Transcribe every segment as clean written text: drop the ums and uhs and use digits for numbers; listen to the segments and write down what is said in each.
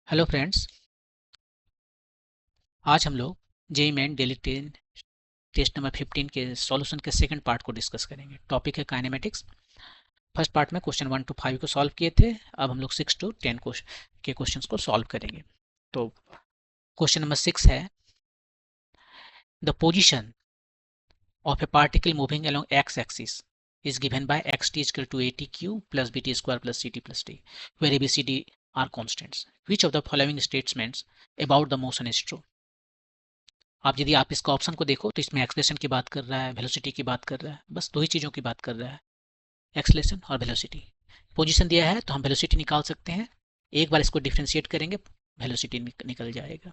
Hello friends. आज हम लोग JEE main daily test number 15 के सॉल्यूशन के सेकंड पार्ट को डिस्कस करेंगे। टॉपिक है काइनेमेटिक्स। फर्स्ट पार्ट में क्वेश्चन 1 to 5 को सॉल्व किए थे। अब हम लोग 6 to 10 के क्वेश्चंस को सॉल्व करेंगे। तो क्वेश्चन नंबर 6 है, the position of A particle moving along x axis is given by xt is equal to atq plus bt square plus ct plus t, where a b c d are constants. Which of the following statements about the motion is true? आप यदि आप इसका option को देखो तो इसमें acceleration की बात कर रहा है, वेलोसिटी की बात कर रहा है, बस दो ही चीज़ों की बात कर रहा है, एक्सलेशन और वेलोसिटी। पोजीशन दिया है तो हम वेलोसिटी निकाल सकते हैं। एक बार इसको डिफ्रेंशिएट करेंगे, वेलोसिटी निकल जाएगा।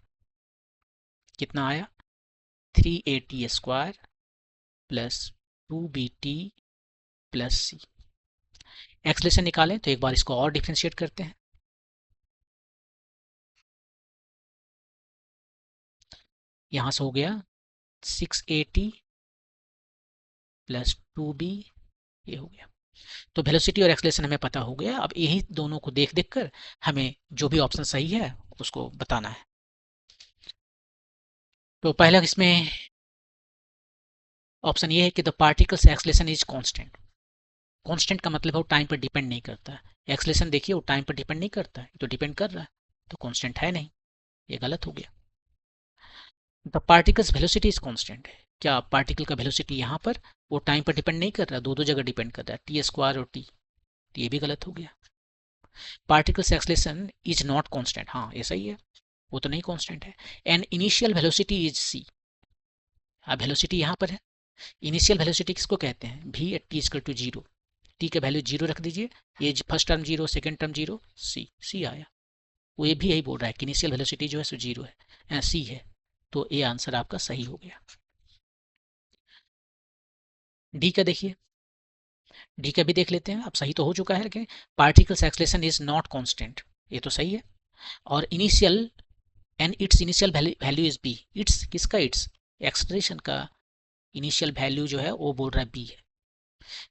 कितना आया? 3at square plus 2bt plus C. Acceleration निकालें तो एक बार इसको और डिफ्रेंशिएट करते हैं। यहाँ से हो गया 6at प्लस 2b, ये हो गया। तो वेलोसिटी और एक्सलेशन हमें पता हो गया। अब यही दोनों को देख देख कर हमें जो भी ऑप्शन सही है उसको बताना है। तो पहला इसमें ऑप्शन ये है कि the particles acceleration is constant. Constant का मतलब है वो टाइम पर डिपेंड नहीं करता है। एक्सलेशन देखिए वो टाइम पर डिपेंड नहीं करता है, तो डिपेंड कर रहा है, तो कांस्टेंट है नहीं, ये गलत हो गया। The particles velocity is constant है, क्या पार्टिकल का वेलोसिटी यहाँ पर वो टाइम पर डिपेंड नहीं कर रहा, दो दो जगह डिपेंड कर रहा है, टी स्क्वायर और टी, तो ये भी गलत हो गया। Particle's acceleration is not constant, हाँ ये सही है, वो तो नहीं कांस्टेंट है। And initial velocity is C, अब वेलोसिटी यहाँ पर है। इनिशियल वेलोसिटी किसको कहते हैं? v at T equal to zero, T का वैल्यू जीरो रख दीजिए, ये first term zero, second term zero, C आया। वो ये भी यही बोल रहा है कि इनिशियल वेलोसिटी जो है सो जीरो है, सी है, तो ये आंसर आपका सही हो गया। डी का देखिए, डी का भी देख लेते हैं। अब सही तो हो चुका है, लेकिन particle's acceleration is not constant, ये तो सही है। और initial and its initial value is B, its किसका? इट्स एक्सलेशन का इनिशियल वैल्यू जो है वो बोल रहा है बी है,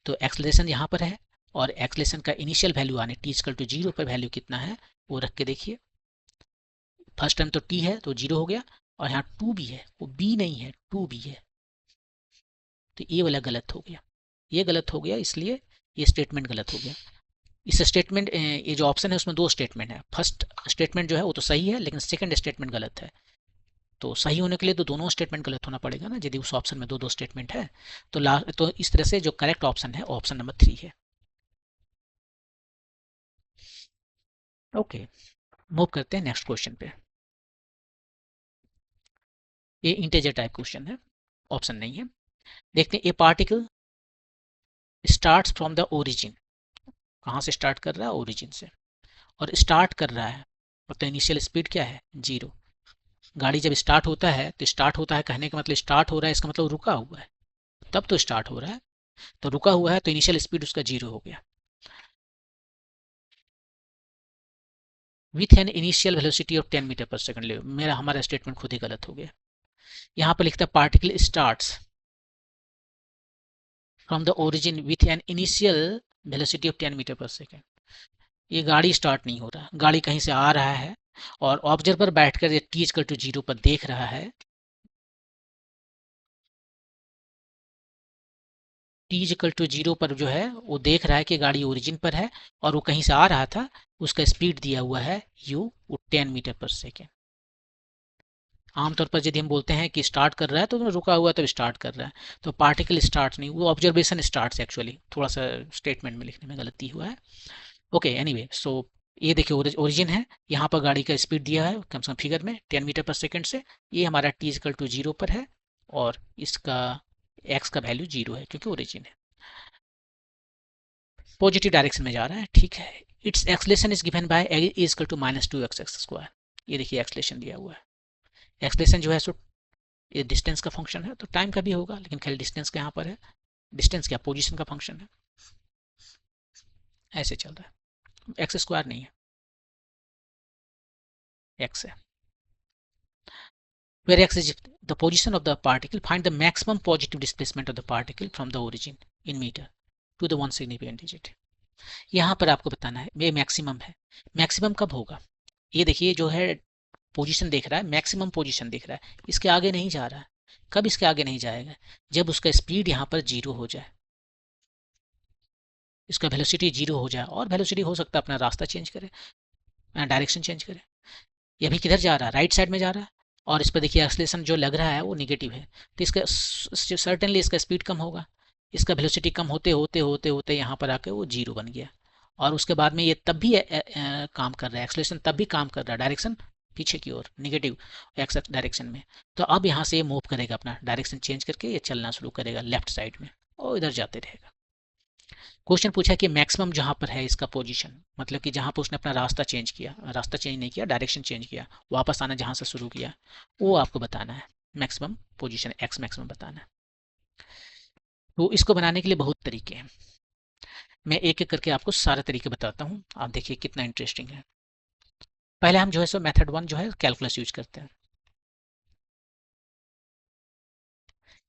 तो एक्सलेशन यहाँ पर है और एक्सलेशन का इनिशियल वैल्यू आने टी इक्वल टू जीरो पर वैल्यू कितना है वो रख के देखिए। फर्स्ट टाइम तो टी है तो जीरो हो गया, और यहाँ टू भी है, वो बी नहीं है, टू बी है, तो ये वाला गलत हो गया, ये गलत हो गया, इसलिए ये स्टेटमेंट गलत हो गया। इस स्टेटमेंट, ये जो ऑप्शन है उसमें दो स्टेटमेंट है। फर्स्ट स्टेटमेंट जो है वो तो सही है, लेकिन सेकंड स्टेटमेंट गलत है। तो सही होने के लिए तो दोनों स्टेटमेंट गलत होना पड़ेगा ना, यदि उस ऑप्शन में दो दो स्टेटमेंट है। तो तो इस तरह से जो करेक्ट ऑप्शन है ऑप्शन नंबर 3 है। ओके, मूव करते हैं नेक्स्ट क्वेश्चन पे। ये इंटेजर टाइप क्वेश्चन है, ऑप्शन नहीं है। देखते हैं, ए particle starts from the origin, कहाँ से स्टार्ट कर रहा है? ओरिजिन से, और स्टार्ट कर रहा है, मतलब इनिशियल स्पीड क्या है? जीरो। गाड़ी जब स्टार्ट होता है तो स्टार्ट होता है कहने का मतलब स्टार्ट हो रहा है, इसका मतलब रुका हुआ है, तब तो स्टार्ट हो रहा है। तो रुका हुआ है तो इनिशियल स्पीड उसका जीरो हो गया। With an initial velocity of 10 metre per second, मेरा हमारा स्टेटमेंट खुद ही गलत हो गया। यहाँ पर लिखता है particle starts from the origin with an initial velocity of 10 metre per second. ये गाड़ी स्टार्ट नहीं हो रहा, गाड़ी कहीं से आ रहा है और ऑब्जर्वर बैठकर ये टी इक्वल टू जीरो पर देख रहा है। टी इक्वल टू जीरो पर जो है वो देख रहा है कि गाड़ी ओरिजिन पर है और वो कहीं से आ रहा था, उसका स्पीड दिया हुआ है u, वो 10 मीटर पर सेकेंड। आमतौर पर यदि हम बोलते हैं कि स्टार्ट कर रहा है तो रुका हुआ तब स्टार्ट कर रहा है, तो पार्टिकल स्टार्ट नहीं, वो ऑब्जर्वेशन स्टार्ट एक्चुअली, थोड़ा सा स्टेटमेंट में लिखने में गलती हुआ है। ओके, एनीवे, सो ये देखिए ओरिजिन है, यहाँ पर गाड़ी का स्पीड दिया है कम से कम फिगर में 10 मीटर पर सेकेंड से, ये हमारा टी इक्वल टू जीरो पर है और इसका एक्स का वैल्यू जीरो है क्योंकि ओरिजिन है, पॉजिटिव डायरेक्शन में जा रहा है, ठीक है। Its acceleration is given by a is equal to -2x(x²). ये देखिए एक्सलेशन दिया हुआ है, एक्सलेशन जो है सो ये डिस्टेंस का फंक्शन है, तो टाइम का भी होगा, लेकिन खाली डिस्टेंस का यहाँ पर है। डिस्टेंस क्या? पोजीशन का फंक्शन है, ऐसे चल रहा है, x² नहीं है, x है। where x is the position of the particle, find the maximum positive displacement of the particle from the origin in meter to the one significant digit। यहाँ पर आपको बताना है ये मैक्सिमम है। मैक्सिमम कब होगा? ये देखिए जो है पोजीशन देख रहा है, मैक्सिमम पोजीशन देख रहा है, इसके आगे नहीं जा रहा है। कब इसके आगे नहीं जाएगा? जब उसका स्पीड यहाँ पर जीरो हो जाए, इसका वेलोसिटी जीरो हो जाए, और वेलोसिटी हो सकता है अपना रास्ता चेंज करे, डायरेक्शन चेंज करे। ये अभी किधर जा रहा है? राइट साइड में जा रहा है, और इस पर देखिए एक्सलेशन जो लग रहा है वो निगेटिव है, तो इसका सर्टेनली इसका स्पीड कम होगा। इसका वेलोसिटी कम होते होते होते होते यहाँ पर आके वो जीरो बन गया, और उसके बाद में ये तब भी काम कर रहा है, एक्सलेशन तब भी काम कर रहा है, डायरेक्शन पीछे की ओर निगेटिव एक्स डायरेक्शन में। तो अब यहाँ से ये मूव करेगा, अपना डायरेक्शन चेंज करके ये चलना शुरू करेगा लेफ्ट साइड में, और इधर जाते रहेगा। क्वेश्चन पूछा कि मैक्सिमम जहां पर है इसका पोजीशन, मतलब कि जहां पर उसने अपना रास्ता चेंज किया, रास्ता चेंज नहीं किया, डायरेक्शन चेंज किया, वापस आना जहां से शुरू किया, वो आपको बताना है। मैक्सिमम पोजीशन, एक्स मैक्सिमम बताना है। तो इसको बनाने के लिए बहुत तरीके हैं, मैं एक एक करके आपको सारे तरीके बताता हूँ, आप देखिए कितना इंटरेस्टिंग है। पहले हम जो है सो मेथड 1 जो है कैलकुलस यूज करते हैं।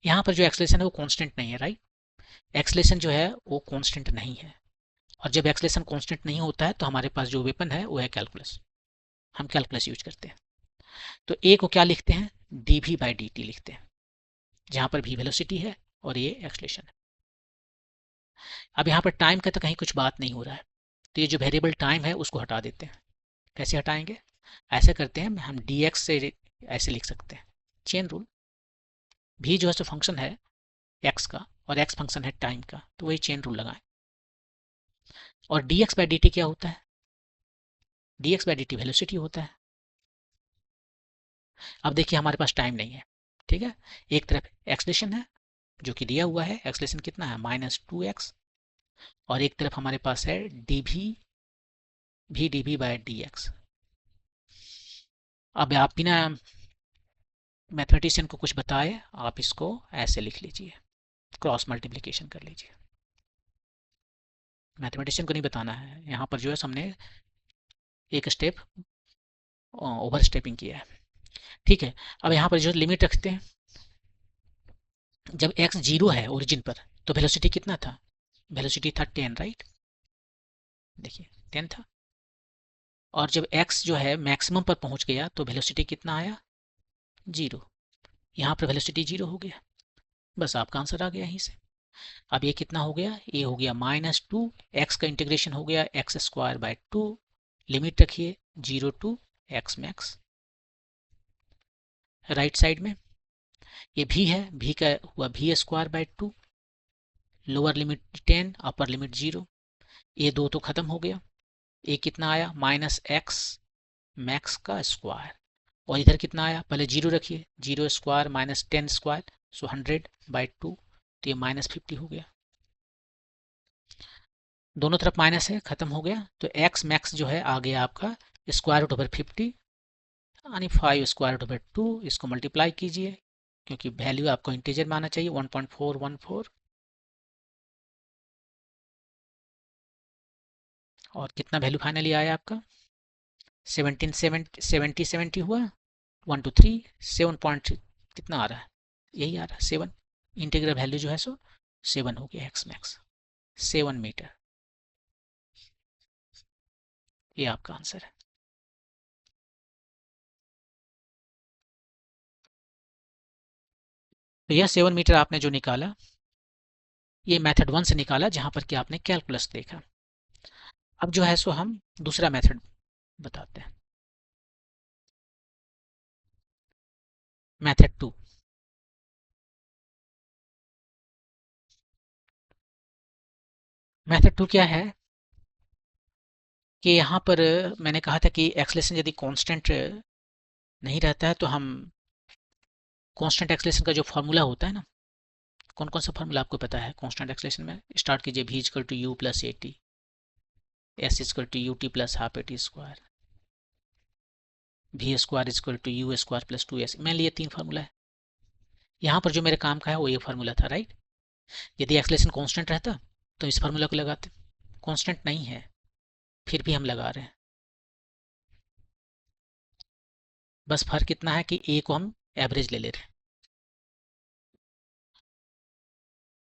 यहाँ पर जो एक्सलेशन है वो कांस्टेंट नहीं है, राइट? एक्सलेशन जो है वो कांस्टेंट नहीं है, और जब एक्सलेशन कांस्टेंट नहीं होता है तो हमारे पास जो वेपन है वो है कैलकुलस, हम कैलकुलस यूज करते हैं। तो ए को क्या लिखते हैं? D v by d t लिखते हैं, जहां पर भी वेलोसिटी है और ये एक्सलेशन है। अब यहाँ पर टाइम का तो कहीं कुछ बात नहीं हो रहा है, तो ये जो वेरिएबल टाइम है उसको हटा देते हैं। कैसे हटाएंगे? ऐसे करते हैं, हम डी एक्स से ऐसे लिख सकते हैं, चेन रूल। भी जो है सो फंक्शन है एक्स का, और एक्स फंक्शन है टाइम का, तो वही चेन रूल लगाएं। और D x by d T क्या होता है? D x by d T velocity होता है। अब देखिए हमारे पास टाइम नहीं है, ठीक है, एक तरफ एक्सलेशन है जो कि दिया हुआ है, एक्सलेशन कितना है? -2x, और एक तरफ हमारे पास है d v by d x. अब आप बिना मैथमेटिशियन को कुछ बताए आप इसको ऐसे लिख लीजिए, क्रॉस मल्टीप्लिकेशन कर लीजिए। मैथमेटिशियन को नहीं बताना है, यहाँ पर जो है हमने एक स्टेप ओवर स्टेपिंग किया है, ठीक है। अब यहाँ पर जो लिमिट रखते हैं, जब x जीरो है ओरिजिन पर तो वेलोसिटी कितना था? वेलोसिटी था 10, राइट? देखिए 10 था, और जब x जो है मैक्सिमम पर पहुंच गया तो वेलोसिटी कितना आया? जीरो। यहाँ पर वेलोसिटी जीरो हो गया, बस आपका आंसर आ गया यहीं से। अब ये कितना हो गया? ये हो गया -2, x का इंटीग्रेशन हो गया एक्स स्क्वायर बाय 2, लिमिट रखिए 0 to x max. Right side में ये भी है, भी का हुआ भी square by 2, lower limit 10, upper limit 0, ये दो तो खत्म हो गया। ये कितना आया? -x मैक्स का स्क्वायर, और इधर कितना आया? पहले जीरो रखिए, 0 स्क्वायर -10 स्क्वायर, सो 100/2, तो ये -50 हो गया। दोनों तरफ माइनस है, खत्म हो गया, तो x मैक्स जो है आ गया आपका √50, यानी 5√2। इसको मल्टीप्लाई कीजिए, क्योंकि वैल्यू आपको इंटीजर में आना चाहिए, 1.414, और कितना वैल्यू फाइनली आया आपका? 70 हुआ, 1 2 3, 7 पॉइंट कितना आ रहा है? यही आ रहा है 7। इंटीग्रल वैल्यू जो है सो 7 हो गया, एक्स मैक्स 7 मीटर। ये आपका आंसर है। तो यह 7 मीटर आपने जो निकाला, ये मेथड 1 से निकाला, जहां पर कि आपने कैलकुलस देखा। अब जो है सो हम दूसरा मेथड बताते हैं, मेथड 2। मेथड 2 क्या है कि यहाँ पर मैंने कहा था कि एक्सलेशन यदि कांस्टेंट नहीं रहता है तो हम कांस्टेंट एक्सलेशन का जो फार्मूला होता है ना, कौन कौन सा फार्मूला आपको पता है कांस्टेंट एक्सलेशन में? स्टार्ट कीजिए, v equal to u plus a t, s equal to u t plus half A T square, v square equal to u square plus 2s। मैंने लिए 3 फार्मूला है, यहाँ पर जो मेरे काम का है वो ये फार्मूला था, राइट? यदि एक्सलेशन कांस्टेंट रहता तो इस फार्मूला को लगाते, कांस्टेंट नहीं है फिर भी हम लगा रहे हैं। बस फर्क इतना है कि ए को हम एवरेज ले ले रहे हैं।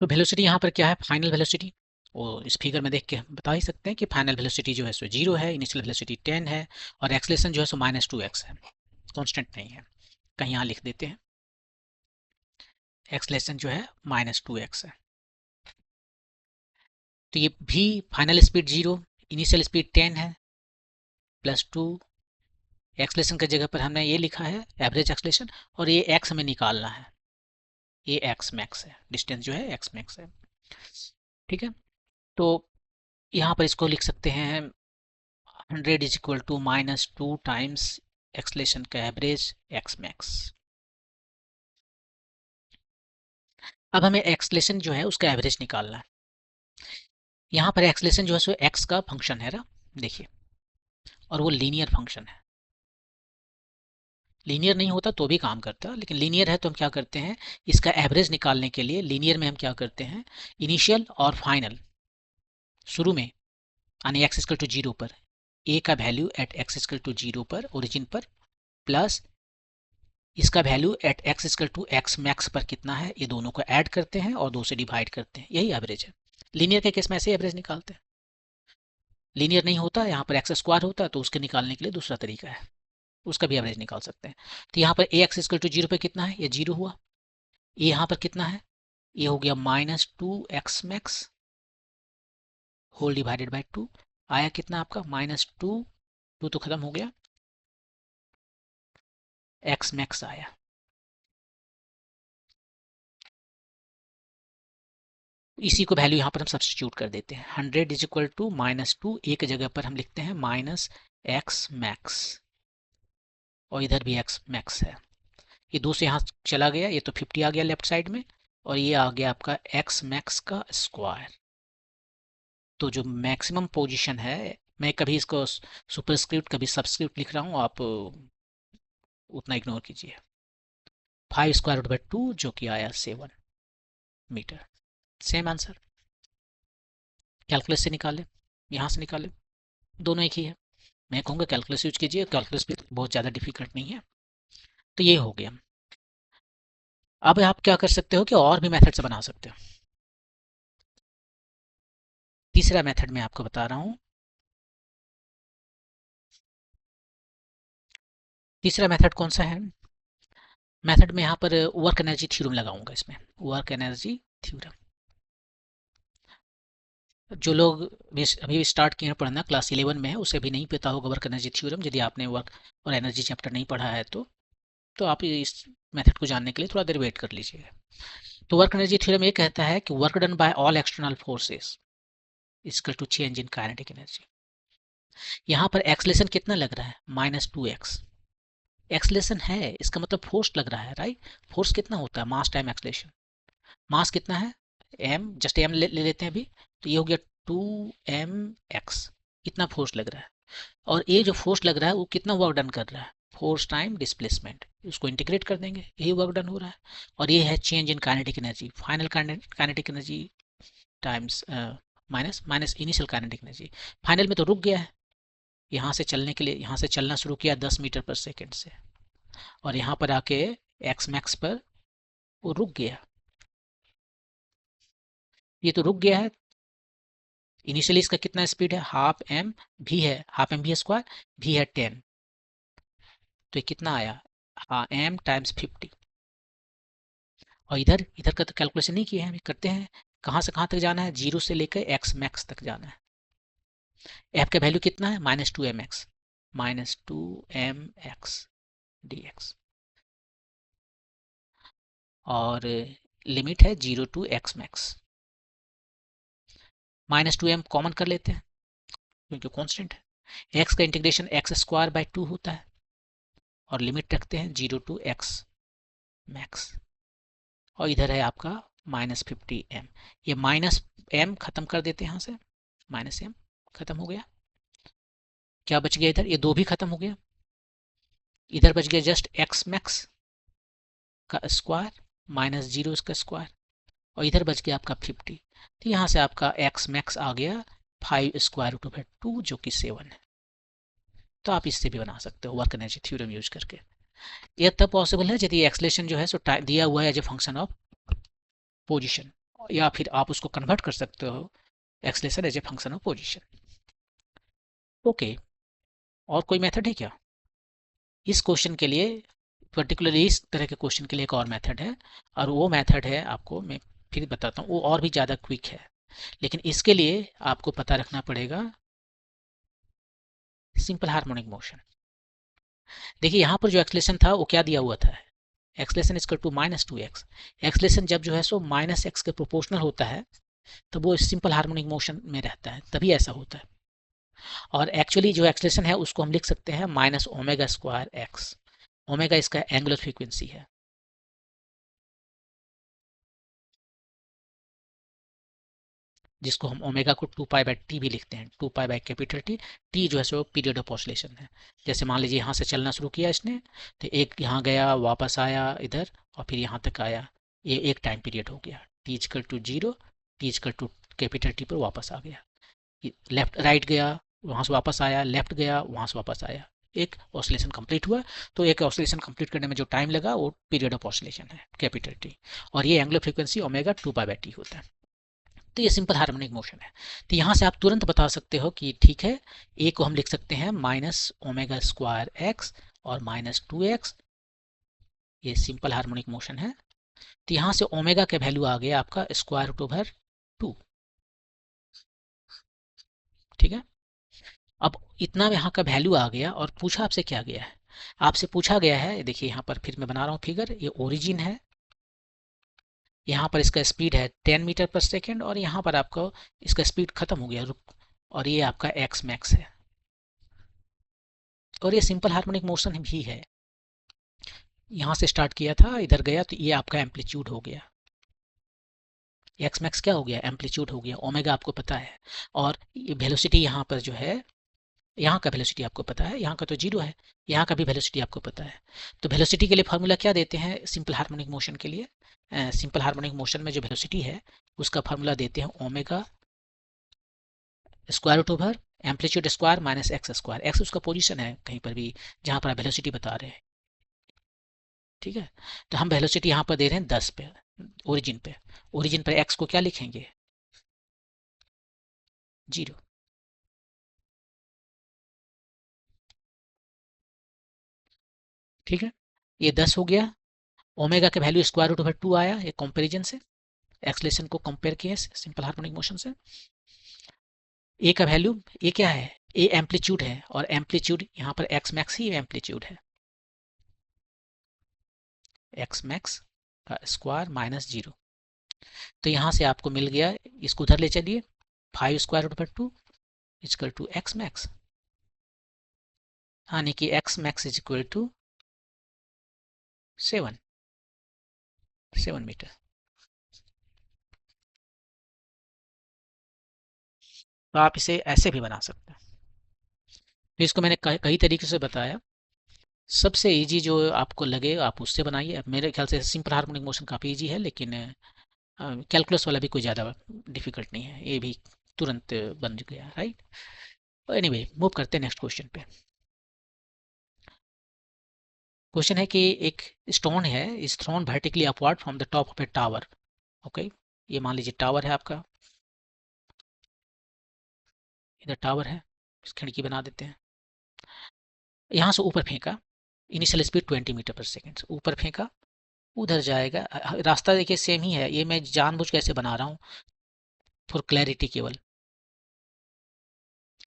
तो वेलोसिटी यहाँ पर क्या है? फाइनल वेलोसिटी, वो इस फिगर में देख के बता ही सकते हैं कि फाइनल वेलोसिटी जो है सो 0 है, इनिशियल वेलोसिटी 10 है और एक्सलेशन जो है सो -2x है, कांस्टेंट नहीं है। कहीं यहाँ लिख देते हैं एक्सलेशन जो है -2x है। तो ये भी फाइनल स्पीड 0, इनिशियल स्पीड 10 है, +2 एक्सलेशन की जगह पर हमने ये लिखा है एवरेज एक्सलेशन, और ये x हमें निकालना है, ये x मैक्स है, डिस्टेंस जो है x मैक्स है। ठीक है, तो यहाँ पर इसको लिख सकते हैं 100 is equal to -2 times acceleration का एवरेज x मैक्स। अब हमें एक्सलेशन जो है उसका एवरेज निकालना है। यहाँ पर एक्सलेशन जो है सो x का फंक्शन है ना, देखिए, और वो लीनियर फंक्शन है। लीनियर नहीं होता तो भी काम करता, लेकिन लीनियर है तो हम क्या करते हैं, इसका एवरेज निकालने के लिए लीनियर में हम क्या करते हैं, इनिशियल और फाइनल शुरू में यानी एक्स इक्वल टू 0 पर ए का value at x equal to 0 पर ओरिजिन पर, प्लस इसका value at x equal to x max पर कितना है, ये दोनों को ऐड करते हैं और 2 से डिवाइड करते हैं, यही एवरेज है। लीनियर के केस में ऐसे एवरेज निकालते हैं। लीनियर नहीं होता, यहाँ पर एक्स स्क्वायर होता है तो उसके निकालने के लिए दूसरा तरीका है, उसका भी एवरेज निकाल सकते हैं। तो यहाँ पर ए एक्स इक्वल टू 0 पर कितना है, ये 0 हुआ। ये यहाँ पर कितना है, ये हो गया -2x max whole divided by 2, आया कितना आपका -2, 2 तो खत्म हो गया, x मैक्स आया। इसी को वैल्यू यहाँ पर हम सब्स्टिट्यूट कर देते हैं, 100 इज इक्वल टू -2, एक जगह पर हम लिखते हैं -x मैक्स, और इधर भी x मैक्स है। ये 2 से यहाँ चला गया, ये तो 50 आ गया लेफ्ट साइड में, और ये आ गया आपका x मैक्स का स्क्वायर। तो जो मैक्सिमम पोजीशन है, मैं कभी इसको सुपरस्क्रिप्ट कभी सबस्क्रिप्ट लिख रहा हूँ, आप उतना इग्नोर कीजिए। 5√2 जो कि आया 7 मीटर। सेम आंसर, कैलकुलस से निकाले, यहाँ से निकाले, दोनों एक ही है। मैं कहूँगा कैलकुलस यूज कीजिए, कैलकुलस भी बहुत ज़्यादा डिफिकल्ट नहीं है। तो ये हो गया। अब आप क्या कर सकते हो कि और भी मेथड से बना सकते हो। तीसरा मेथड मैं आपको बता रहा हूँ। तीसरा मेथड कौन सा है, मेथड में यहाँ पर वर्क एनर्जी थ्योरम लगाऊंगा इसमें, वर्क एनर्जी थ्योरम। जो लोग अभी स्टार्ट किए हैं पढ़ना, क्लास 11 में है, उसे भी नहीं पता होगा वर्क एनर्जी थ्योरम, यदि आपने वर्क और एनर्जी चैप्टर नहीं पढ़ा है तो आप इस मेथड को जानने के लिए थोड़ा देर वेट कर लीजिएगा। तो वर्क एनर्जी थ्योरम ये कहता है कि work done by all external forces equal to change in kinetic energy. यहाँ पर एक्सलेशन कितना लग रहा है, -2x। एक्सलेशन है, इसका मतलब फोर्स लग रहा है, राइट। फोर्स कितना होता है, मास टाइम एक्सलेशन। मास कितना है, m, जस्ट m ले लेते हैं अभी, तो ये हो गया 2mx, इतना फोर्स लग रहा है। और ये जो फोर्स लग रहा है वो कितना वर्क डन कर रहा है, फोर्स टाइम डिस्प्लेसमेंट, उसको इंटीग्रेट कर देंगे, यही वर्क डन हो रहा है। और ये है change in kinetic energy, final kinetic energy times minus minus initial kinetic energy. Final में तो रुक गया है, यहाँ से चलने के लिए, यहाँ से चलना शुरू किया 10 मीटर पर सेकेंड से, और यहाँ पर आके एक्स मैक्स पर वो रुक गया, ये तो रुक गया है। इनिशियली इसका कितना स्पीड है, हाफ एम भी है, हाफ एम भी स्क्वायर भी है 10, तो ये कितना आया, हाँ एम टाइम्स 50। और इधर इधर का तो कैलकुलेशन नहीं किया है, हम करते हैं, कहाँ से कहाँ तक जाना है, 0 से लेकर एक्स मैक्स तक जाना है। एफ का वैल्यू कितना है, -2mx, -2mx dx, और लिमिट है 0 to x max. -2m common कर लेते हैं क्योंकि कांस्टेंट है, x का इंटीग्रेशन x²/2 होता है, और लिमिट रखते हैं 0 टू एक्स मैक्स, और इधर है आपका -50m। ये -m खत्म कर देते हैं, यहाँ से -m खत्म हो गया, क्या बच गया इधर, ये 2 भी खत्म हो गया, इधर बच गया जस्ट x मैक्स का स्क्वायर -0 इसका स्क्वायर, और इधर बच गया आपका 50। तो यहाँ से आपका x मैक्स आ गया 5√2 जो कि 7 है। तो आप इससे भी बना सकते हो वर्क एनर्जी थ्योरम यूज करके। यह तब पॉसिबल है यदि एक्सलेशन जो है सो दिया हुआ है as a function of position, या फिर आप उसको कन्वर्ट कर सकते हो acceleration as a function of position. Okay, और कोई मेथड है क्या? इस क्वेश्चन के लिए, पर्टिकुलरली इस तरह के क्वेश्चन के लिए एक और मेथड है, और वो मेथड है, आपको मैं फिर बताता हूँ, वो और भी ज़्यादा क्विक है। लेकिन इसके लिए आपको पता रखना पड़ेगा सिंपल हार्मोनिक मोशन। देखिए यहाँ पर जो एक्सलेशन था वो क्या दिया हुआ था, acceleration equal to -2x। Acceleration जब जो है सो -x के प्रोपोर्शनल होता है तब वो सिंपल हार्मोनिक मोशन में रहता है, तभी ऐसा होता है। और एक्चुअली जो एक्सलेशन है उसको हम लिख सकते हैं -ω²x। ओमेगा इसका एंगुलर फ्रीक्वेंसी है। जिसको हम ओमेगा को 2π/t भी लिखते हैं, 2π/T। टी जो है सो पीरियड ऑफ ऑसिलेशन है। जैसे मान लीजिए यहाँ से चलना शुरू किया इसने, तो एक यहाँ गया, वापस आया इधर, और फिर यहाँ तक आया, ये एक टाइम पीरियड हो गया। t=0, t=T पर वापस आ गया, लेफ्ट राइट गया, वहाँ से वापस आया, लेफ्ट गया, वहाँ से वापस आया, एक ऑसिलेशन कंप्लीट हुआ। तो एक ऑसिलेशन कंप्लीट करने में जो टाइम लगा वो पीरियड ऑफ ऑसिलेशन है, T। और ये एंगुलर फ्रीक्वेंसी ओमेगा 2π/T होता है। तो ये सिंपल हार्मोनिक मोशन है। तो यहाँ से आप तुरंत बता सकते हो कि ठीक है, ए को हम लिख सकते हैं -ω²x और -2x, ये सिंपल हार्मोनिक मोशन है। तो यहाँ से ओमेगा का वैल्यू आ गया आपका √2। ठीक है, अब इतना यहाँ का वैल्यू आ गया, और पूछा आपसे क्या गया है, आपसे पूछा गया है, देखिए यहाँ पर फिर मैं बना रहा हूँ फिगर, ये ओरिजिन है, यहाँ पर इसका स्पीड है 10 मीटर पर सेकेंड, और यहाँ पर आपको इसका स्पीड खत्म हो गया, और ये आपका एक्स मैक्स है, और ये सिंपल हार्मोनिक मोशन भी है। यहाँ से स्टार्ट किया था, इधर गया, तो ये आपका एम्पलीट्यूड हो गया, एक्स मैक्स क्या हो गया, एम्पलीट्यूड हो गया। ओमेगा आपको पता है, और ये वेलोसिटी यहाँ पर जो है, यहाँ का वेलोसिटी आपको पता है, यहाँ का तो 0 है, यहाँ का भी वेलोसिटी आपको पता है। तो वेलोसिटी के लिए फार्मूला क्या देते हैं सिंपल हार्मोनिक मोशन के लिए? सिंपल हार्मोनिक मोशन में जो वेलोसिटी है उसका फार्मूला देते हैं omega √, amplitude square minus x square. X उसका पोजीशन है कहीं पर भी जहाँ पर आप वेलोसिटी बता रहे हैं। ठीक है, तो हम वेलोसिटी यहाँ पर दे रहे हैं 10 पे, ओरिजिन पे। ओरिजिन पर एक्स को क्या लिखेंगे, 0। ठीक है, ये 10 हो गया। ओमेगा का वैल्यू √2 आया, ये कंपैरिजन से, एक्सलेशन को कंपेयर किए सिंपल हार्मोनिक मोशन से। ए का वैल्यू, ए क्या है, ए एम्पलीट्यूड है, और एम्पलीट्यूड यहाँ पर एक्स मैक्स ही एम्पलीट्यूड है, एक्स मैक्स का स्क्वायर -0। तो यहाँ से आपको मिल गया, इसको उधर ले चलिए, 5√2 इक्वल टू एक्स मैक्स, यानी कि x max is equal to 7 metre. तो आप इसे ऐसे भी बना सकते हैं। तो इसको मैंने कई तरीके से बताया, सबसे इजी जो आपको लगे आप उससे बनाइए। अब मेरे ख्याल से सिंपल हार्मोनिक मोशन काफ़ी इजी है, लेकिन कैलकुलस वाला भी कोई ज़्यादा डिफिकल्ट नहीं है, ये भी तुरंत बन गया, राइट। एनीवे, मूव करते हैं नेक्स्ट क्वेश्चन पे। क्वेश्चन है कि एक स्टोन है, is thrown vertically upward from the top of A tower. Okay, ये मान लीजिए टावर है आपका, इधर टावर है, इस खिड़की बना देते हैं, यहाँ से ऊपर फेंका, इनिशियल स्पीड 20 मीटर पर सेकेंड, ऊपर फेंका, उधर जाएगा। रास्ता देखिए सेम ही है, ये मैं जानबूझ कैसे बना रहा हूँ फॉर क्लैरिटी केवल।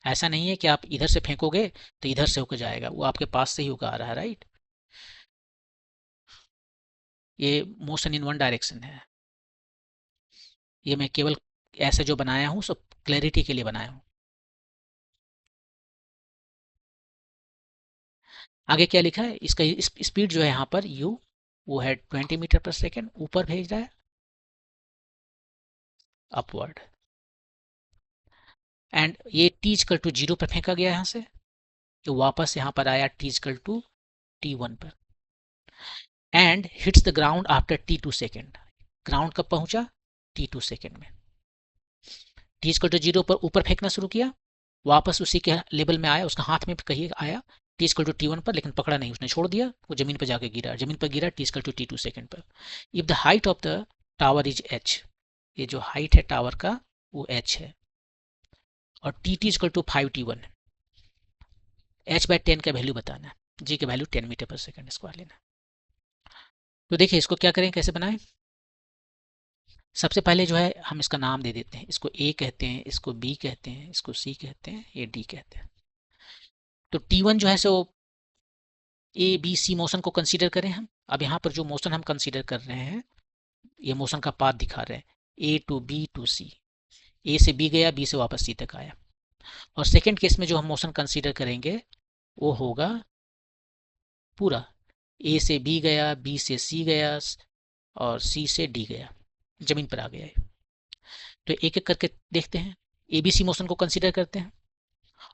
ऐसा नहीं है कि आप इधर से फेंकोगे तो इधर से होकर जाएगा, वो आपके पास से ही होकर आ रहा है, राइट। ये मोशन इन वन डायरेक्शन है, ये मैं केवल ऐसे जो बनाया हूँ सब क्लैरिटी के लिए बनाया हूँ। आगे क्या लिखा है, इसका स्पीड जो है यहाँ पर u, वो है 20 मीटर पर सेकेंड, ऊपर भेज रहा है, अपवर्ड। एंड ये t=0 पर फेंका गया यहाँ से, जो वापस यहाँ पर आया t=t1 पर, and hits the ground after t2 second. Ground कब पहुंचा, t2 सेकेंड में। t=0 पर ऊपर फेंकना शुरू किया, वापस उसी के लेवल में आया, उसका हाथ में कहीं आया t=t1 पर, लेकिन पकड़ा नहीं, उसने छोड़ दिया, वो जमीन पर जाके गिरा, जमीन पर गिरा t=t2 सेकेंड पर। If the height of the tower is h, ये जो हाइट है टावर का वो h है, और T T equal to 5t1। h/10 का वैल्यू बताना है, g का value 10 metre per second square लेना है। तो देखिए इसको क्या करें, कैसे बनाएं। सबसे पहले जो है हम इसका नाम दे देते हैं, इसको a कहते हैं, इसको b कहते हैं, इसको c कहते हैं, ये d कहते हैं। तो t1 जो है सो ए बी सी मोशन को कंसीडर करें हम। अब यहाँ पर जो मोशन हम कंसीडर कर रहे हैं, ये मोशन का पाथ दिखा रहे हैं, ए टू बी टू सी, ए से बी गया, बी से वापस सी तक आया। और सेकेंड केस में जो हम मोशन कंसीडर करेंगे वो होगा पूरा, ए से बी गया, बी से सी गया और सी से डी गया, जमीन पर आ गया है। तो एक एक करके देखते हैं। एबीसी मोशन को कंसीडर करते हैं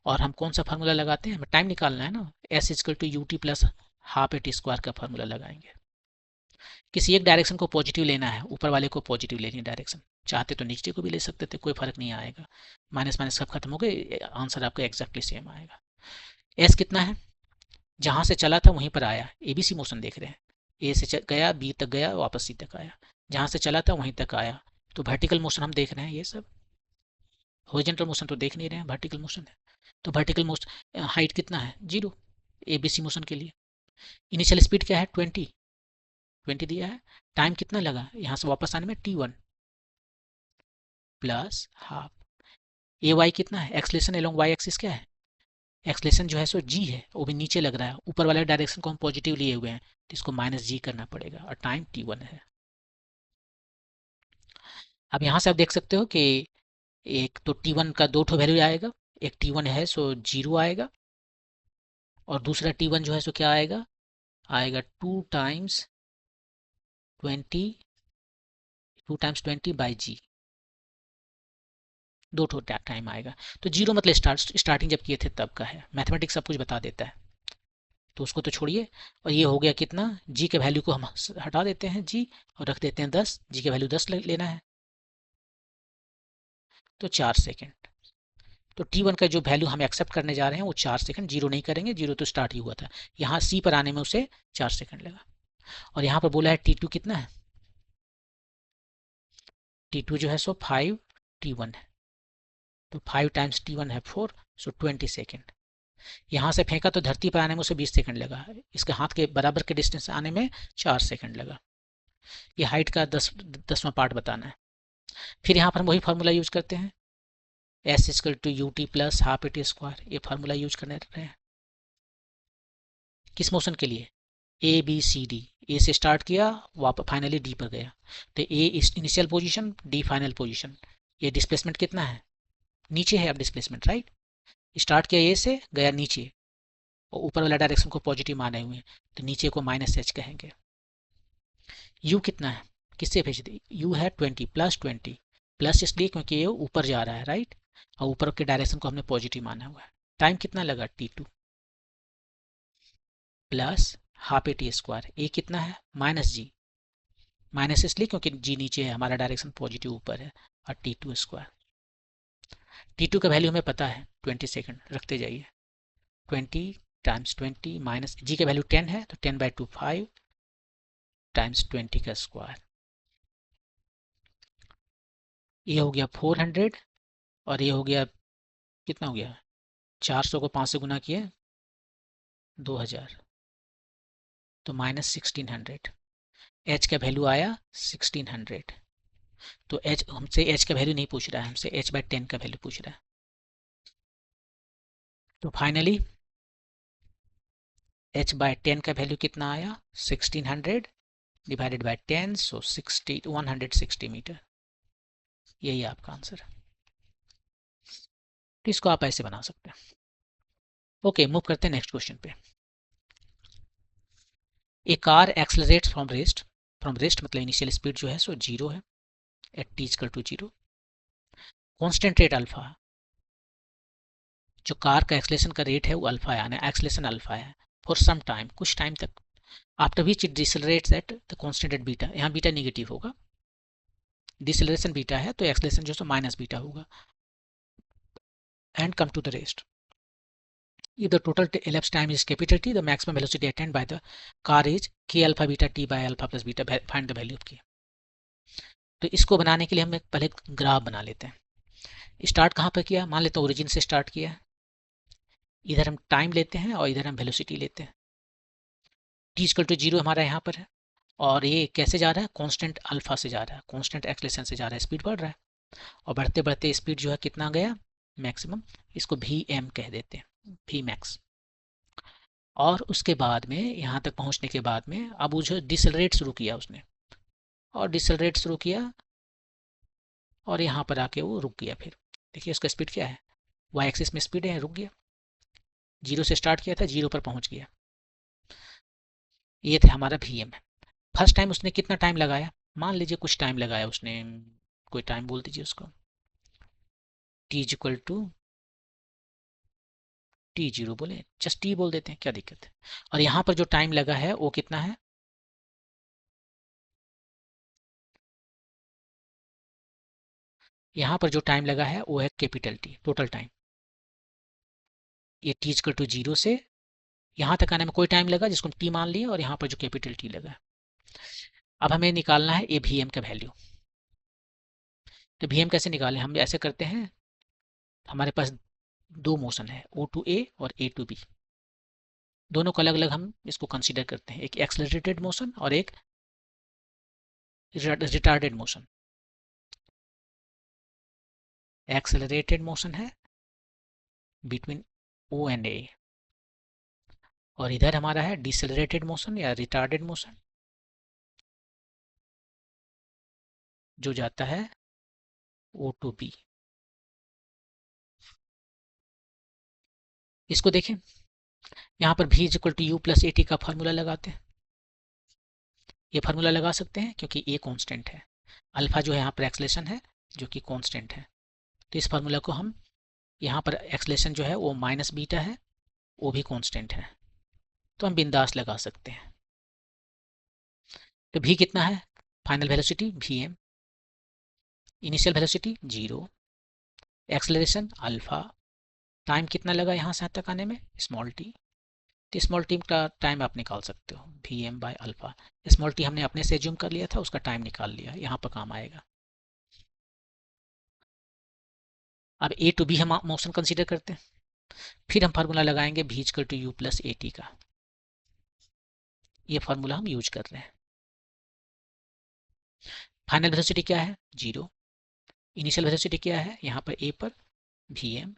और हम कौन सा फार्मूला लगाते हैं, हमें टाइम निकालना है ना, s equal to u t plus half A T square का फार्मूला लगाएंगे। किसी एक डायरेक्शन को पॉजिटिव लेना है, ऊपर वाले को पॉजिटिव लेनी है डायरेक्शन, चाहते तो नीचे को भी ले सकते थे, कोई फर्क नहीं आएगा, माइनस माइनस सब खत्म हो गए, आंसर आपका एग्जैक्टली सेम आएगा। एस कितना है, जहां से चला था वहीं पर आया, एबीसी मोशन देख रहे हैं, ए से गया, बी तक गया, वापस सी तक आया, जहां से चला था वहीं तक आया। तो वर्टिकल मोशन हम देख रहे हैं, ये सब हॉरिजॉन्टल मोशन तो देख नहीं रहे हैं, वर्टिकल मोशन है। तो वर्टिकल मोशन हाइट कितना है, 0 एबीसी मोशन के लिए। इनिशियल स्पीड क्या है, 20 दिया है। टाइम कितना लगा यहाँ से वापस आने में, t1 प्लस हाफ। ए वाई कितना है, एक्सलेशन एलोंग वाई एक्सिस क्या है, एक्सलेशन जो है सो g है, वो भी नीचे लग रहा है, ऊपर वाले डायरेक्शन को हम पॉजिटिव लिए हुए हैं, तो इसको -g करना पड़ेगा, और टाइम t1 है। अब यहाँ से आप देख सकते हो कि एक तो t1 का दो ठो वैल्यू आएगा, एक t1 है सो 0 आएगा, और दूसरा t1 जो है सो क्या आएगा, आएगा 2 टाइम्स 20 बाई जी, दो ठो टाइम आएगा। तो 0 मतलब स्टार्टिंग जब किए थे तब का है, मैथमेटिक्स सब कुछ बता देता है, तो उसको तो छोड़िए। और ये हो गया कितना, जी के वैल्यू को हम हटा देते हैं जी, और रख देते हैं 10, जी के वैल्यू 10 लेना है, तो 4 सेकेंड। तो t1 का जो वैल्यू हम एक्सेप्ट करने जा रहे हैं वो 4 सेकंड, जीरो नहीं करेंगे, जीरो तो स्टार्ट ही हुआ था, यहाँ सी पर आने में उसे 4 सेकंड लगा। और यहाँ पर बोला है t2 कितना है, t2 जो है सो 5 t1 है, तो 5 टाइम्स t1 है 4, सो 20 सेकेंड। यहाँ से फेंका तो धरती पर आने में उसे 20 सेकंड लगा, इसके हाथ के बराबर के डिस्टेंस आने में 4 सेकंड लगा। ये हाइट का 10वां पार्ट बताना है। फिर यहाँ पर हम वही फार्मूला यूज करते हैं, s equal to u t plus half A T square, ये फार्मूला यूज करने रहे हैं। किस मोशन के लिए, ए बी सी डी, ए से स्टार्ट किया, वापस फाइनली डी पर गया, तो A initial position, D final position. ये डिस्प्लेसमेंट कितना है, नीचे है अब डिस्प्लेसमेंट, राइट, स्टार्ट किया ए से, गया नीचे, और ऊपर वाला डायरेक्शन को पॉजिटिव माने हुए हैं, तो नीचे को -h कहेंगे। u कितना है, किससे भेज दे, u है 20 प्लस 20, प्लस इसलिए क्योंकि ये ऊपर जा रहा है, राइट, और ऊपर के डायरेक्शन को हमने पॉजिटिव माना हुआ है। टाइम कितना लगा, t2 plus half A T square, A कितना है -g, माइनस इसलिए क्योंकि g नीचे है, हमारा डायरेक्शन पॉजिटिव ऊपर है, और t2 स्क्वायर। t2 का वैल्यू हमें पता है 20 सेकंड, रखते जाइए, 20 टाइम्स 20 माइनस जी का वैल्यू 10 है, तो 10/2 5 टाइम्स 20 का स्क्वायर, ये हो गया 400, और ये हो गया कितना हो गया, 400 को 5 से गुना किए 2000, तो -1600, h का वैल्यू आया 1600। तो h हमसे h का वैल्यू नहीं पूछ रहा है, हमसे h/10 का वैल्यू पूछ रहा है। तो फाइनली h/10 का वैल्यू कितना आया, 1600 डिवाइडेड बाय 10, सो 160 मीटर, यही आपका आंसर है। तो इसको आप ऐसे बना सकते हैं। ओके, मूव करते हैं नेक्स्ट क्वेश्चन पे। A car accelerates from rest मतलब इनिशियल स्पीड जो है सो 0 है, at t equal to 0, constant rate alpha, जो कार का एक्सलेशन का रेट है वो अल्फा है, यानी एक्सलेशन अल्फा है, फॉर सम टाइम, कुछ टाइम तक, after which it decelerates at the constant at beta, यहाँ बीटा निगेटिव होगा, डिसलरेशन बीटा है तो एक्सलेशन जो है माइनस बीटा होगा, and come to the rest. If the total elapsed time is capital T, the maximum velocity attained by the car is k alpha beta t by alpha plus beta. Find the value of k. तो इसको बनाने के लिए हम पहले graph बना लेते हैं। स्टार्ट कहाँ पर किया, मान लेते हैं ओरिजिन से स्टार्ट किया, इधर हम टाइम लेते हैं और इधर हम वेलोसिटी लेते हैं। टी इक्वल टू 0 हमारा यहाँ पर है, और ये कैसे जा रहा है, कांस्टेंट अल्फा से जा रहा है, कांस्टेंट एक्सेलरेशन से जा रहा है, स्पीड बढ़ रहा है, और बढ़ते बढ़ते स्पीड जो है कितना गया मैक्सिमम, इसको वी एम कह देते हैं, वी मैक्स। और उसके बाद में यहाँ तक पहुँचने के बाद में अब वो जो डिसलरेट शुरू किया उसने, और डिसलरेट शुरू किया और यहाँ पर आके वो रुक गया। फिर देखिए उसका स्पीड क्या है, वाई एक्सिस में स्पीड है, रुक गया, 0 से स्टार्ट किया था 0 पर पहुँच गया। ये था हमारा वी एम। फर्स्ट टाइम उसने कितना टाइम लगाया, मान लीजिए कुछ टाइम लगाया उसने, कोई टाइम बोल दीजिए उसको, T is equal to T0 बोले, जस्ट टी बोल देते हैं, क्या दिक्कत है। और यहाँ पर जो टाइम लगा है वो कितना है, यहाँ पर जो टाइम लगा है वो है कैपिटल टी, टोटल टाइम। ये टी इक्वल टू 0 से यहाँ तक आने में कोई टाइम लगा जिसको टी मान लिया, और यहाँ पर जो कैपिटल टी लगा। अब हमें निकालना है ए वी एम का वैल्यू। तो वी एम कैसे निकालें, हम ऐसे करते हैं, हमारे पास दो मोशन है, ओ टू ए और ए टू बी, दोनों को अलग अलग हम इसको कंसीडर करते हैं, एक एक्सेलरेटेड मोशन और एक रिटार्डेड मोशन। एक्सेलरेटेड मोशन है बिटवीन ओ एंड ए, और इधर हमारा है डिसेलरेटेड मोशन या रिटार्डेड मोशन, जो जाता है ओ टू बी। इसको देखें, यहाँ पर v equal to u plus a t का फार्मूला लगाते हैं। ये फार्मूला लगा सकते हैं क्योंकि ए कांस्टेंट है, अल्फा जो है यहाँ पर एक्सलेशन है जो कि कांस्टेंट है। तो इस फार्मूला को हम, यहाँ पर एक्सलेशन जो है वो माइनस बीटा है, वो भी कांस्टेंट है, तो हम बिंदास लगा सकते हैं। तो v कितना है, final velocity v m, initial velocity 0, acceleration alpha, time कितना लगा यहाँ से तक आने में, स्मॉल टी। तो स्मॉल टी का टाइम आप निकाल सकते हो, v m by alpha. Small t हमने अपने से एज्यूम कर लिया था, उसका टाइम निकाल लिया, यहाँ पर काम आएगा। अब ए टू बी हम मोशन कंसीडर करते हैं, फिर हम फार्मूला लगाएंगे v equal to u plus a t का, ये फार्मूला हम यूज कर रहे हैं। फाइनल वेलोसिटी क्या है 0, इनिशियल वेलोसिटी क्या है यहाँ पर ए पर वी एम,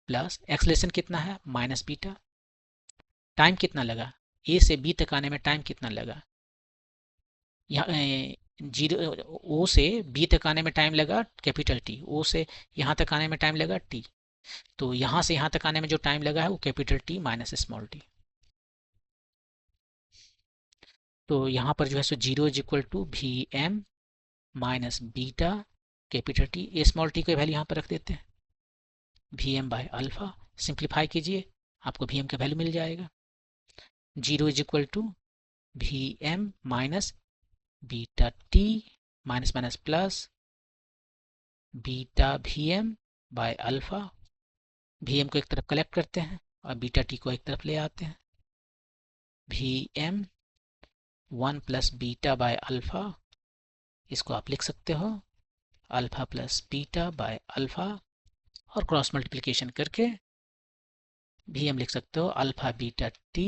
प्लस एक्सलेशन कितना है माइनस बीटा, टाइम कितना लगा ए से बी तक आने में, टाइम कितना लगा, यहाँ 0 ओ से बी तक आने में टाइम लगा कैपिटल टी, ओ से यहाँ तक आने में टाइम लगा टी, तो यहाँ से यहाँ तक आने में जो टाइम लगा है वो capital t minus small t. तो यहाँ पर जो है सो 0 is equal to v m minus beta capital t, a small t को वैल्यू यहाँ पर रख देते हैं, v m by alpha. Simplify कीजिए, आपको वी एम का वैल्यू मिल जाएगा, 0 is equal to v m minus beta t minus minus plus beta v m by alpha. V m को एक तरफ कलेक्ट करते हैं और बीटा टी को एक तरफ ले आते हैं, v m 1 plus beta by alpha, इसको आप लिख सकते हो alpha plus beta by alpha, और क्रॉस मल्टीप्लिकेशन करके भी हम लिख सकते हो alpha beta t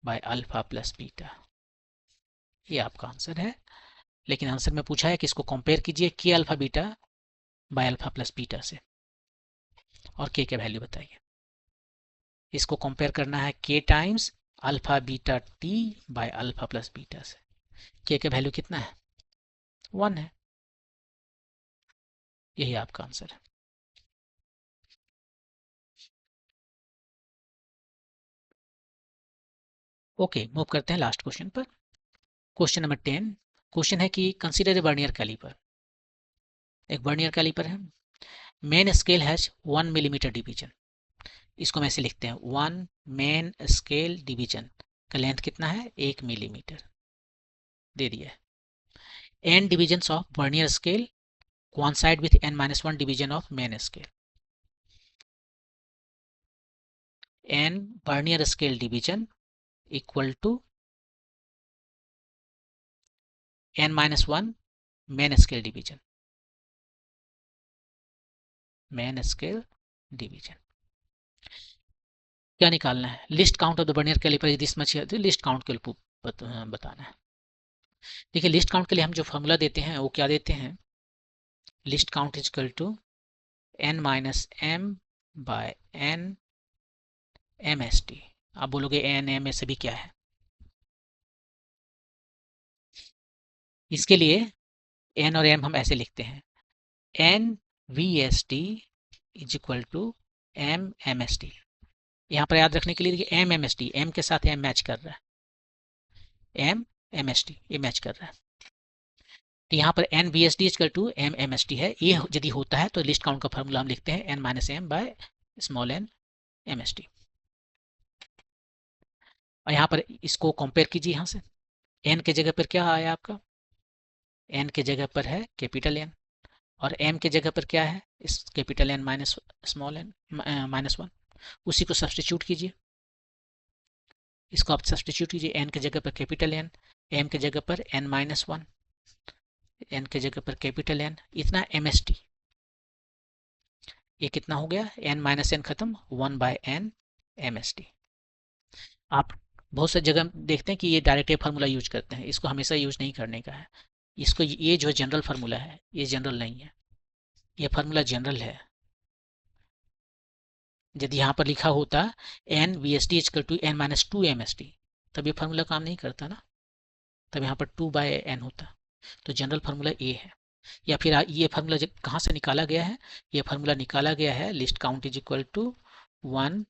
by alpha plus beta. ये आपका आंसर है, लेकिन आंसर में पूछा है कि इसको कंपेयर कीजिए के alpha beta by alpha plus beta से, और के वैल्यू बताइए। इसको कंपेयर करना है के times alpha beta t by alpha plus beta से, के वैल्यू कितना है 1 है, यही आपका आंसर है। ओके, मूव करते हैं लास्ट क्वेश्चन पर। क्वेश्चन नंबर 10, क्वेश्चन है कि कंसीडर ए वर्नियर कैलिपर। एक वर्नियर कैलिपर है, main scale has 1 millimetre division, इसको हम ऐसे लिखते हैं 1 मेन स्केल डिवीजन का लेंथ कितना है 1 मिलीमीटर दे दिया है। n divisions of vernier scale coincide with n-1 division of main scale, n vernier scale division equal to n-1 main scale division. Main scale division. क्या निकालना है? Least count of the vernier calliper is this much, least count के लिए बताना है। देखिए list count के लिए हम जो फॉर्मूला देते हैं वो क्या देते हैं, least count is equal to n minus m by n m s t. आप बोलोगे एन एम एस भी क्या है? इसके लिए एन और एम हम ऐसे लिखते हैं, n v s t is equal to m m s t. यहाँ पर याद रखने के लिए देखिए m m s t, m के साथ एम मैच कर रहा है, एम एम एस टी ये मैच कर रहा है। तो यहाँ पर n v s t equal to m m s t है, ये यदि होता है तो लिस्ट काउंट का फॉर्मूला हम लिखते हैं n minus m by small n m s t. और यहाँ पर इसको कंपेयर कीजिए, यहाँ से एन के जगह पर क्या आया आपका, एन के जगह पर है कैपिटल एन, और एम के जगह पर क्या है, इस capital n minus small n minus one. उसी को सब्सटीट्यूट कीजिए, इसको आप सब्सटीट्यूट कीजिए, एन के जगह पर कैपिटल एन, एम के जगह पर एन माइनस वन, एन के जगह पर कैपिटल एन, इतना एम एस टी। ये कितना हो गया, एन माइनस एन खत्म, one by n m s t. आप बहुत सी जगह देखते हैं कि ये डायरेक्ट फार्मूला यूज करते हैं, इसको हमेशा यूज नहीं करने का है। इसको ये जो जनरल फार्मूला है ये जनरल नहीं है, ये फार्मूला जनरल है। यदि यहाँ पर लिखा होता n v s t equal to n minus two m s t, तब ये फार्मूला काम नहीं करता ना, तब यहाँ पर टू बाय एन होता। तो जनरल फार्मूला ए है। या फिर ये फार्मूला कहाँ से निकाला गया है, ये फार्मूला निकाला गया है least count is equal to one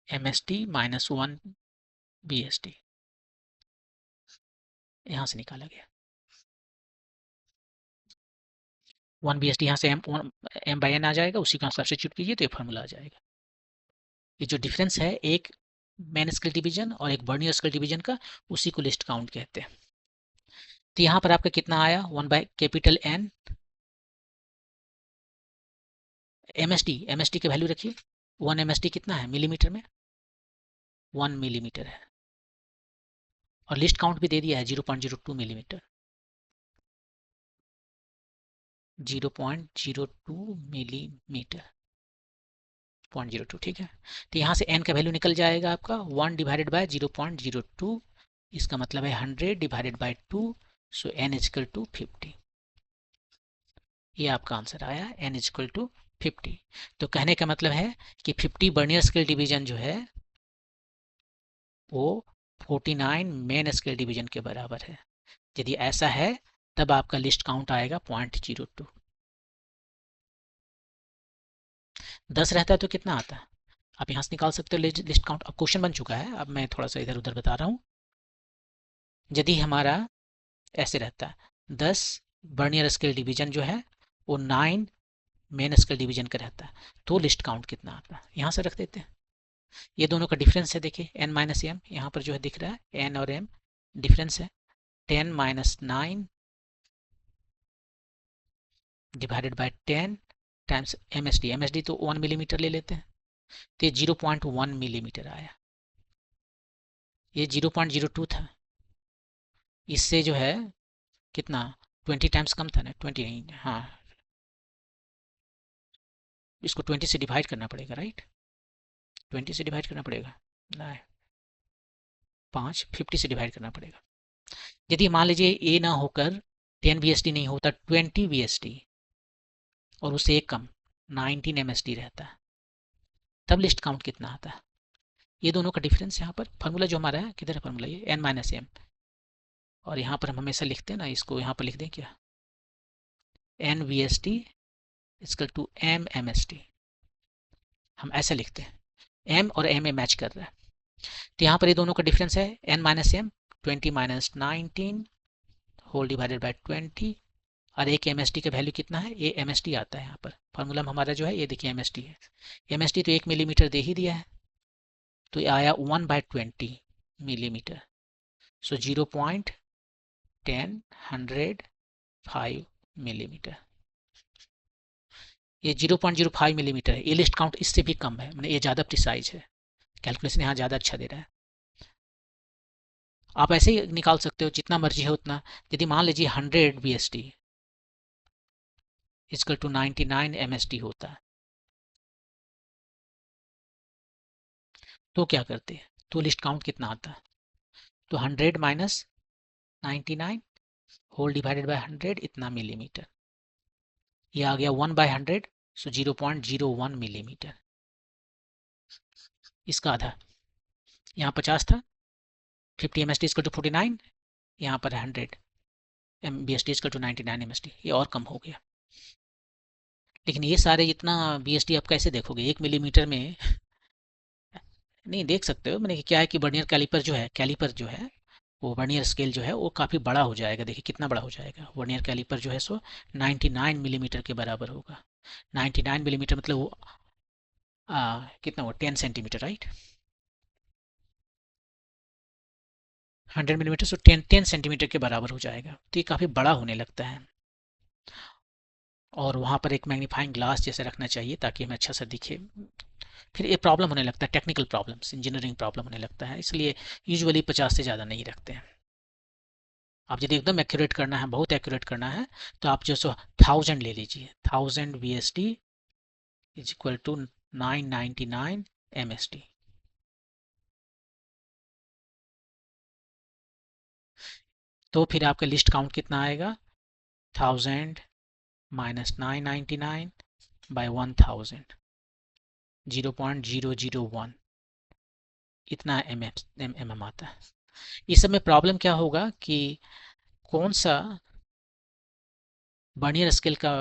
m s t minus one b s t, यहाँ से निकाला गया। वन बी एस टी यहाँ से एम बाई एन आ जाएगा, उसी का सब्स्टिट्यूट कीजिए तो ये फार्मूला आ जाएगा। ये जो डिफरेंस है एक मैन स्केल डिवीजन और एक वर्नियर स्केल डिवीजन का, उसी को लिस्ट काउंट कहते हैं। तो यहाँ पर आपका कितना आया, one by capital n m s t की वैल्यू रखिए, वन एम एस टी कितना है मिलीमीटर में, 1 मिलीमीटर है, और लिस्ट काउंट भी दे दिया है 0.02 मिलीमीटर, 0.02 मिलीमीटर, 0.02, ठीक है। तो यहाँ से n का वैल्यू निकल जाएगा आपका 1 डिवाइडेड बाय 0.02, इसका मतलब है 100 divided by 2, so n equal to 50। ये आपका आंसर आया, n इजकल टू 50। तो कहने का मतलब है कि 50 वर्नियर स्केल डिवीजन जो है वो 49 मेन स्केल डिवीजन के बराबर है। यदि ऐसा है तब आपका लिस्ट काउंट आएगा 0.02। 10 रहता है तो कितना आता है, आप यहाँ से निकाल सकते हो लिस्ट काउंट। अब क्वेश्चन बन चुका है, अब मैं थोड़ा सा इधर उधर बता रहा हूँ। यदि हमारा ऐसे रहता है 10 वर्नियर स्केल डिवीजन जो है वो 9 मेन स्केल डिवीजन का रहता है, तो लिस्ट काउंट कितना आता है, यहाँ से रख देते हैं। ये दोनों का डिफरेंस है, देखिए n माइनस एम यहाँ पर जो है दिख रहा है, n और m डिफरेंस है, 10 minus 9 divided by 10 times m s d तो 1 मिलीमीटर ले लेते हैं, तो ये 0.1 मिलीमीटर आया। ये 0.02 था, इससे जो है कितना 20 टाइम्स कम था ना, 20 नहीं, हाँ इसको 20 से डिवाइड करना पड़ेगा, राइट, 20 से डिवाइड करना पड़ेगा ना, 50 से डिवाइड करना पड़ेगा। यदि मान लीजिए ए ना होकर 10 वी नहीं होता, 20 वी और उससे एक कम 19 एम रहता है, तब लिस्ट काउंट कितना आता है। ये दोनों का डिफरेंस यहाँ पर फार्मूला जो हमारा है, किधर है फार्मूला, ये n माइनस एम, और यहाँ पर हम हमेशा लिखते हैं ना, इसको यहाँ पर लिख दें क्या, n v s t equal to m m s t, हम ऐसा लिखते हैं, m और m में मैच कर रहा है। तो यहाँ पर ये दोनों का डिफरेंस है n minus m, 20 minus 19 whole divided by 20, और एक एम एस टी का वैल्यू कितना है, ये एम एस टी आता है यहाँ पर फार्मूला में हमारा जो है, ये देखिए एम एस टी है, एम एस टी तो 1 मिलीमीटर दे ही दिया है, तो ये आया 1 बाय 20 मिलीमीटर, सो 0.105 मिलीमीटर। ये 0.05 मिलीमीटर है, ये लिस्ट काउंट इससे भी कम है, मतलब ये ज़्यादा प्रिसाइज है, कैलकुलेशन यहाँ ज़्यादा अच्छा दे रहा है। आप ऐसे ही निकाल सकते हो जितना मर्जी है उतना। यदि मान लीजिए 100 वी इक्वल टू 99 MSD होता है। तो क्या करते हैं, तो लिस्ट काउंट कितना आता है, तो 100 माइनस 99 होल डिवाइडेड बाय 100 इतना मिलीमीटर, ये आ गया 1/100, सो 0.01 मिलीमीटर। इसका आधा, यहाँ 50 था, 50 MSD इक्वल टू 49, यहाँ पर 100 BSD इक्वल टू 99 MSD, ये और कम हो गया। लेकिन ये सारे जितना BSD आप कैसे देखोगे, 1 मिलीमीटर में नहीं देख सकते हो। मैंने क्या है कि वर्नियर कैलिपर जो है वो वर्नियर स्केल जो है वो काफ़ी बड़ा हो जाएगा। देखिए कितना बड़ा हो जाएगा, वर्नियर कैलिपर जो है सो 99 मिलीमीटर के बराबर होगा। 99 मिलीमीटर मतलब वो कितना हुआ, 10 centimetre, right. 100 millimetre so 10 centimetre के बराबर हो जाएगा, तो ये काफ़ी बड़ा होने लगता है। और वहाँ पर एक मैग्नीफाइंग ग्लास जैसे रखना चाहिए ताकि हमें अच्छा सा दिखे। फिर ये प्रॉब्लम होने लगता है, टेक्निकल प्रॉब्लम्स, इंजीनियरिंग प्रॉब्लम होने लगता है, इसलिए यूजुअली 50 से ज़्यादा नहीं रखते हैं। आप यदि एकदम एक्यूरेट करना है, बहुत एक्यूरेट करना है, तो आप जो सो 1000 ले लीजिए। 1000 BSD is equal to 999 MSD। तो फिर आपका लिस्ट काउंट कितना आएगा, 1000 माइनस 999 बाय 1000, 0.001, इतना mm आता है। इस सब में प्रॉब्लम क्या होगा कि कौन सा वर्नियर स्केल का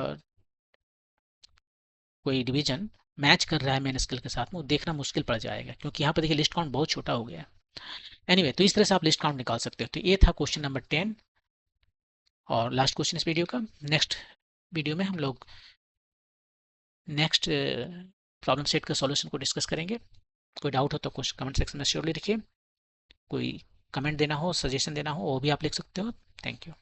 कोई डिवीजन मैच कर रहा है मेन स्केल के साथ में, वो देखना मुश्किल पड़ जाएगा, क्योंकि यहाँ पर देखिए लिस्ट काउंट बहुत छोटा हो गया है। एनीवे, तो इस तरह से आप लिस्ट काउंट निकाल सकते हो। तो ये था क्वेश्चन नंबर 10 और लास्ट क्वेश्चन इस वीडियो का। नेक्स्ट वीडियो में हम लोग नेक्स्ट प्रॉब्लम सेट का सॉल्यूशन को डिस्कस करेंगे। कोई डाउट हो तो कुछ कमेंट सेक्शन में श्योरली लिखिए। कोई कमेंट देना हो, सजेशन देना हो, वो भी आप लिख सकते हो। Thank you.